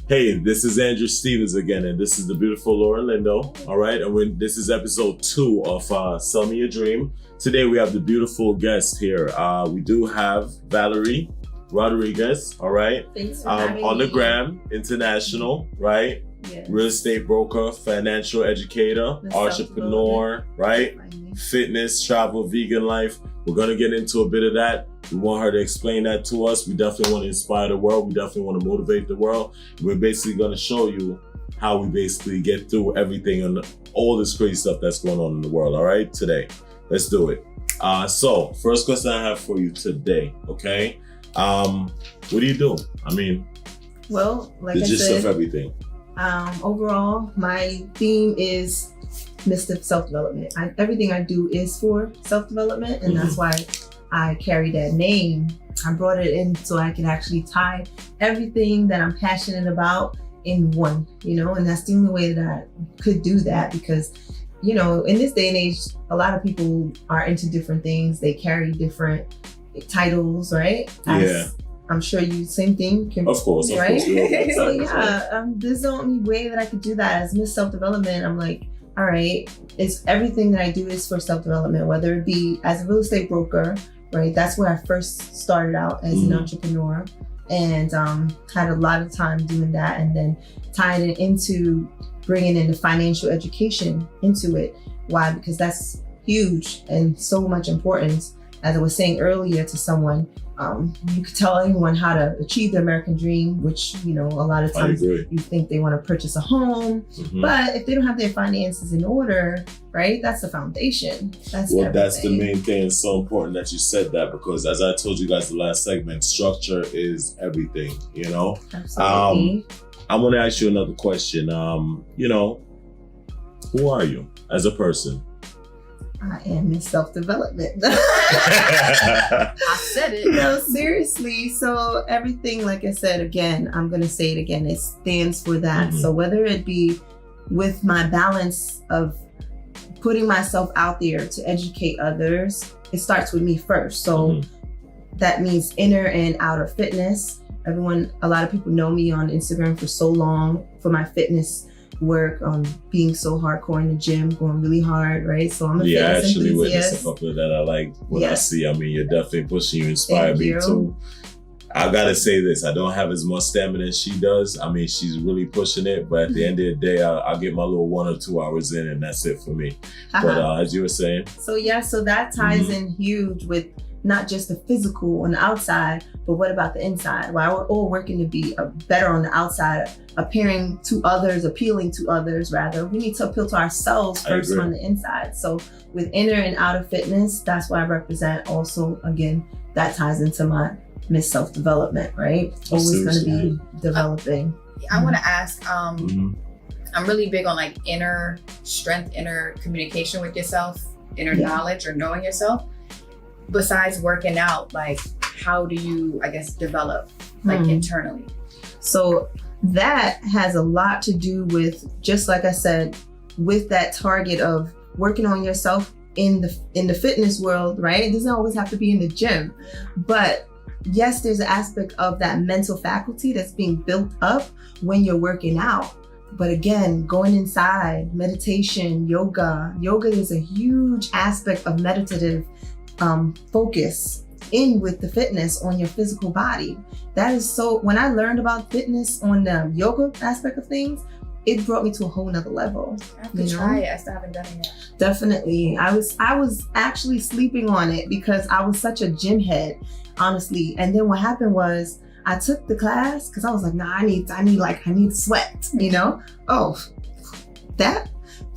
Hey, this is Andrew Stevens again, and this is the beautiful Laura Lindo. All right, and this is episode 2 of Sell Me Your Dream. Today we have the beautiful guest here. We do have Valerie Rodriguez. All right, thanks for having on the me. gram, international, right? Yes. Real estate broker, financial educator, entrepreneur, right? Fitness, travel, vegan life. We're gonna get into a bit of that. We want her to explain that to us. We definitely want to inspire the world. We definitely want to motivate the world. We're basically going to show you how we basically get through everything and all this crazy stuff that's going on in the world. All right, today, let's do it. So first question I have for you today, okay? What do you do? I mean, well, like the I gist said, of everything. Overall, my theme is Mr. Self-Development. Everything I do is for self-development, and that's why I carry that name. I brought it in so I can actually tie everything that I'm passionate about in one, and that's the only way that I could do that because, in this day and age, a lot of people are into different things. They carry different titles, right? Yeah. I'm sure you, same thing. Of course, right? So exactly. this is the only way that I could do that as Miss Self-Development. I'm like, all right, it's everything that I do is for self-development, whether it be as a real estate broker, right? That's where I first started out as an entrepreneur and had a lot of time doing that, and then tied it into bringing in the financial education into it. Why? Because that's huge and so much important. As I was saying earlier to someone, you could tell anyone how to achieve the American dream, which, a lot of times you think they want to purchase a home, but if they don't have their finances in order, right, that's the foundation. That's the main thing. It's so important that you said that because as I told you guys the last segment, structure is everything, Absolutely. I want to ask you another question. Who are you as a person? I am in self-development. I said it. No, seriously. So everything, like I said, again, I'm going to say it again, it stands for that. So whether it be with my balance of putting myself out there to educate others, it starts with me first. So that means inner and outer fitness. A lot of people know me on Instagram for so long for my fitness work, being so hardcore in the gym, going really hard, right? So I'm a fitness I actually enthusiast. witnessed a couple of that I like what I see. I mean, you're definitely pushing, you inspire me too. I gotta say this, I don't have as much stamina as she does. I mean, she's really pushing it, but at the end of the day, I'll get my little 1 or 2 hours in and that's it for me. But as you were saying. So that ties in huge with not just the physical on the outside, but what about the inside? While we're all working to be better on the outside, appealing to others, rather, we need to appeal to ourselves first on the inside. So with inner and outer fitness, that's what I represent. Also, again, that ties into my Miss Self-Development, right? Always going to be developing. I want to ask, I'm really big on like inner strength, inner communication with yourself, inner knowledge or knowing yourself. Besides working out, like how do you, I guess, develop like internally? So that has a lot to do with, just like I said, with that target of working on yourself in the fitness world, right? It doesn't always have to be in the gym, but yes, there's an aspect of that mental faculty that's being built up when you're working out. But again, going inside, meditation, yoga is a huge aspect of meditative focus in with the fitness on your physical body. That is so, when I learned about fitness on the yoga aspect of things, it brought me to a whole nother level. I have to try it. I still haven't done it yet. Definitely. I was actually sleeping on it because I was such a gym head, honestly. And then what happened was I took the class because I was like, nah, I need sweat, Oh, that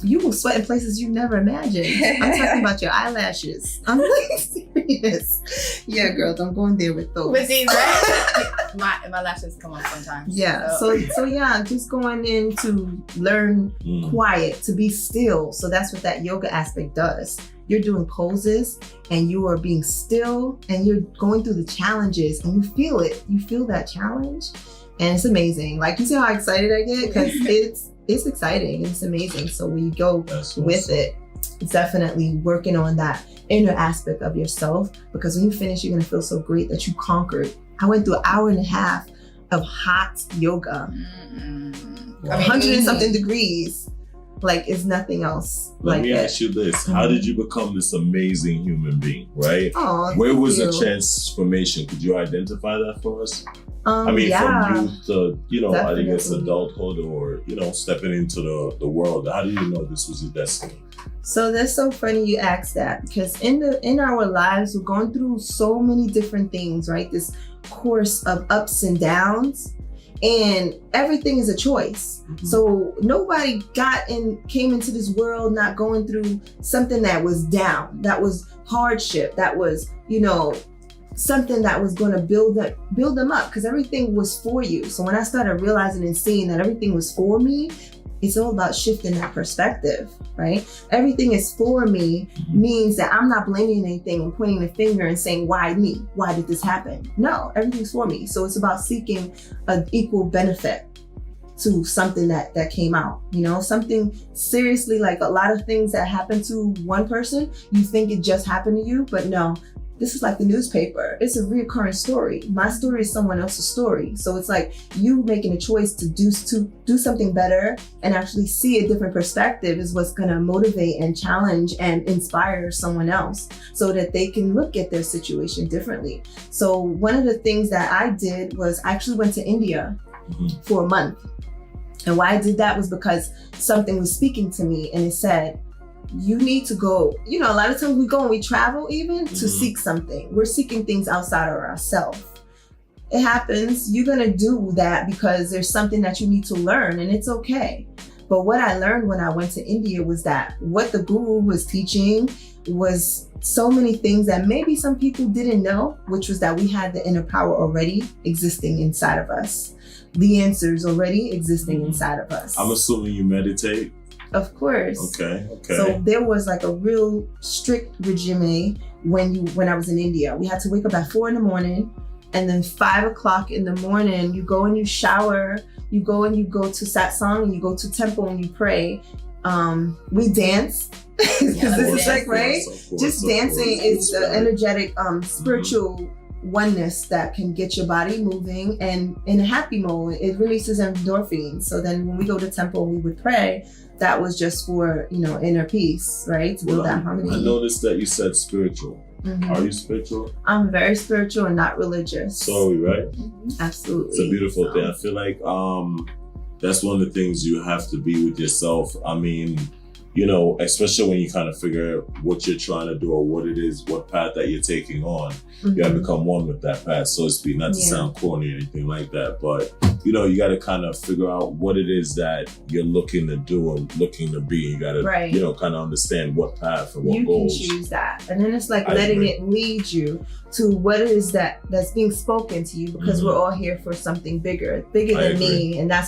you will sweat in places you never imagined. I'm talking about your eyelashes. I'm like serious. Yeah, girls, I'm going there with those. With these, right? my lashes come off sometimes. Yeah. So yeah, just going in to learn quiet, to be still. So that's what that yoga aspect does. You're doing poses and you are being still and you're going through the challenges and you feel it. You feel that challenge and it's amazing. Like, you see how excited I get? Because it's exciting. It's amazing. So when you go with it, it's definitely working on that inner aspect of yourself, because when you finish, you're going to feel so great that you conquered. I went through an hour and a half of hot yoga. Wow. 100 and something degrees. Like, it's nothing else. Let me ask you this. How did you become this amazing human being, right? Oh, where was the transformation? Could you identify that for us? From youth to, I guess adulthood, or, stepping into the world. How do you know this was your destiny? So that's so funny you asked that, because in our lives, we're going through so many different things, right? This course of ups and downs. And everything is a choice. Mm-hmm. So nobody came into this world not going through something that was down, that was hardship, that was, something that was going to build them up, because everything was for you. So when I started realizing and seeing that everything was for me, it's all about shifting that perspective, right? Everything is for me means that I'm not blaming anything and pointing the finger and saying, why me? Why did this happen? No, everything's for me. So it's about seeking an equal benefit to something that came out, something seriously, like a lot of things that happen to one person, you think it just happened to you, but no. This is like the newspaper. It's a reoccurring story. My story is someone else's story. So it's like you making a choice to do something better and actually see a different perspective is what's gonna motivate and challenge and inspire someone else so that they can look at their situation differently. So one of the things that I did was I actually went to India for a month. And why I did that was because something was speaking to me, and it said, you need to go, a lot of times we go and we travel even to seek something. We're seeking things outside of ourselves. It happens. You're going to do that because there's something that you need to learn, and it's okay. But what I learned when I went to India was that what the guru was teaching was so many things that maybe some people didn't know, which was that we had the inner power already existing inside of us. The answers already existing inside of us. I'm assuming you meditate. Of course. Okay. So there was like a real strict regime when I was in India. We had to wake up at 4 a.m, and then 5 o'clock in the morning, you go and you shower, you go to satsang, and you go to temple and you pray. We dance. Because this is like, right? Just dancing is the energetic, spiritual oneness that can get your body moving, and in a happy mode, it releases endorphins. So then when we go to temple, we would pray. That was just for, inner peace, right? To build that harmony. I noticed that you said spiritual. Are you spiritual? I'm very spiritual and not religious. So, right? Absolutely. It's a beautiful thing. I feel like that's one of the things you have to be with yourself. I mean, especially when you kind of figure what you're trying to do or what it is, what path that you're taking on, you gotta become one with that path, so to speak, not to sound corny or anything like that, but you gotta kind of figure out what it is that you're looking to do or looking to be. You gotta, kind of understand what path and what goals. You can choose that. And then it's like letting it lead you to what it is that's being spoken to you, because we're all here for something bigger than me. And that's